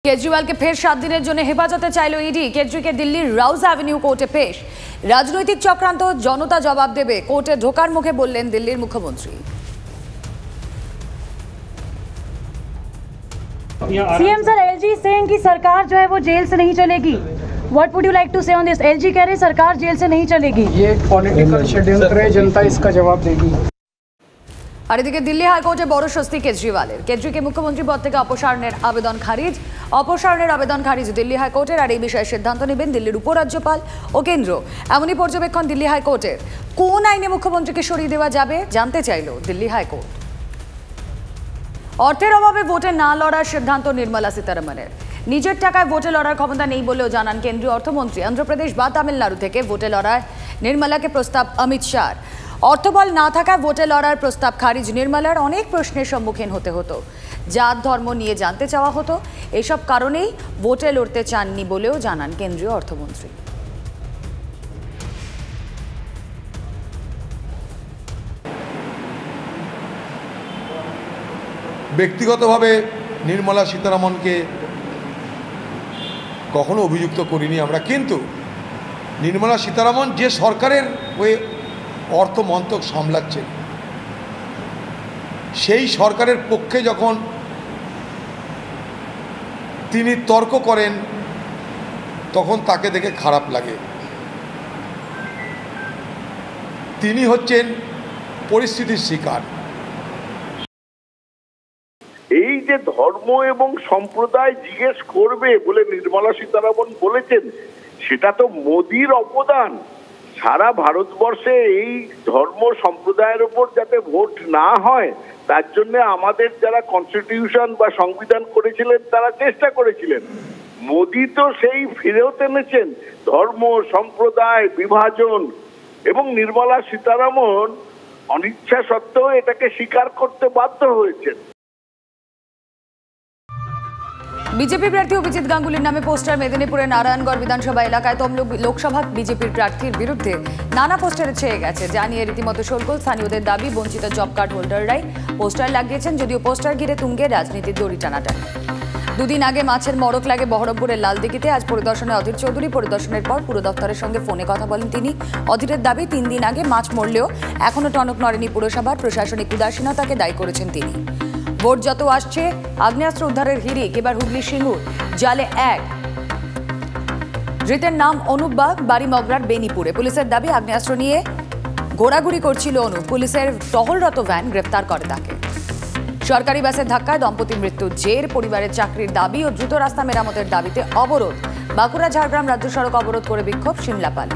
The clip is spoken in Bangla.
केजरीवाल के फिर 7 दिनेर जन्य हेफाजते चाइल ईडी। केजरीके दिल्लीर राउज एवेन्यू कोर्टे पेश। राजनैतिक चक्रांत जनता जवाब देबे, कोर्टे ढोकार मुखे बोललेन दिल्लीर मुख्यमंत्री। सीएम सर, एलजी सेइंग कि सरकार जो है वो जेल से नहीं चलेगी। What would you like to say on this? LG कह रहे सरकार जेल से नहीं चलेगी। ये पॉलिटिकल षड्यंत्र है, जनता इसका जवाब देगी। আর এদিকে দিল্লি হাইকোর্টে বড় স্বস্তি কেজরিওয়ালের। কেজরিকে মুখ্যমন্ত্রী পদ থেকে অপসারণের আবেদন খারিজ দিল্লি হাইকোর্টের। আর এই বিষয়ে সিদ্ধান্ত নেবেন দিল্লির উপরাজ্যপাল ও কেন্দ্র। এমনই পর্যবেক্ষণ দিল্লি হাইকোর্টের। কোন আইনে মুখ্যমন্ত্রীকে সরিয়ে দেওয়া যাবে জানতে চাইল দিল্লি হাইকোর্ট। অর্থের অভাবে ভোটে না লড়ার সিদ্ধান্ত নির্মলা সীতারামনের। নিজের টাকায় ভোটে লড়ার ক্ষমতা নেই বলেও জানান কেন্দ্রীয় অর্থমন্ত্রী। অন্ধ্রপ্রদেশ বা তামিলনাড়ু থেকে ভোটে লড়ার নির্মলাকে প্রস্তাব অমিত শাহর। অর্থবল না থাকায় ভোটে লড়ার প্রস্তাব খারিজ নির্মলার। অনেক প্রশ্নের সম্মুখীন হতে হতো, জাত ধর্ম নিয়ে জানতে চাওয়া হতো। এসব কারণেই ভোটে লড়তে চাননি বলেও জানান কেন্দ্রীয় অর্থমন্ত্রী। ব্যক্তিগতভাবে নির্মলা সীতারামনকে কখনো অভিযুক্ত করিনি আমরা, কিন্তু নির্মলা সীতারামন যে সরকারের হয়ে অর্থ মন্ত্রক সামলাচ্ছেন, সেই সরকারের পক্ষে যখন তিনি তর্ক করেন তখন তাকে দেখে খারাপ লাগে। তিনি হচ্ছেন পরিস্থিতির শিকার। এই যে ধর্ম এবং সম্প্রদায় জিজ্ঞেস করবে বলে নির্মলা সীতারামন বলেছেন, সেটা তো মোদির অবদান। সারা ভারতবর্ষে এই ধর্ম সম্প্রদায়ের উপর যাতে ভোট না হয় তার জন্য আমাদের যারা কনস্টিটিউশন বা সংবিধান করেছিলেন তারা চেষ্টা করেছিলেন। মোদি তো সেই ফিরেও এনেছেন ধর্ম সম্প্রদায় বিভাজন, এবং নির্মলা সীতারামন অনিচ্ছা সত্ত্বেও এটাকে স্বীকার করতে বাধ্য হয়েছেন। বিজেপি প্রার্থী অভিজিৎ গাঙ্গুলির নামে পোস্টার। মেদিনীপুরের নারায়ণগড় বিধানসভা এলাকায় তমলুক লোকসভা বিজেপির প্রার্থীর বিরুদ্ধে নানা পোস্টারে ছেয়ে গেছে, যা নিয়ে রীতিমতো শোরগোল। স্থানীয়দের দাবি বঞ্চিত জব কার্ড হোল্ডাররাই পোস্টার লাগিয়েছেন, যদিও পোস্টার ঘিরে তুঙ্গে রাজনীতির দড়ি টানাটানি। দুদিন আগে মাছের মড়ক লাগে বহরমপুরের লালদিঘিতে। আজ পরিদর্শনে অধীর চৌধুরী। পরিদর্শনের পর পুর দপ্তরের সঙ্গে ফোনে কথা বলেন তিনি। অধীরের দাবি, 3 দিন আগে মাছ মরলেও এখনো টনক নড়েনি পুরসভার। প্রশাসনিক উদাসীনতাকে দায়ী করেছেন তিনি। ভোট যত আসছে আগ্নেয়াস্ত্র উদ্ধারের হিড়িক। এবার হুগলি সিঙ্গুর জালে 1 ধৃতের নাম অনুপ বাগ, বাড়ি মগরার বেনিপুরে। পুলিশের দাবি, আগ্নেয়াস্ত্র নিয়ে ঘোরাঘুরি করছিল অনুপ। পুলিশের টহলরত ভ্যান গ্রেফতার করে তাকে। সরকারি বাসের ধাক্কায় দম্পতির মৃত্যুর জের। পরিবারের চাকরির দাবি ও দ্রুত রাস্তা মেরামতের দাবিতে অবরোধ। বাঁকুড়া ঝাড়গ্রাম রাজ্য সড়ক অবরোধ করে বিক্ষোভ সিমলাপাল।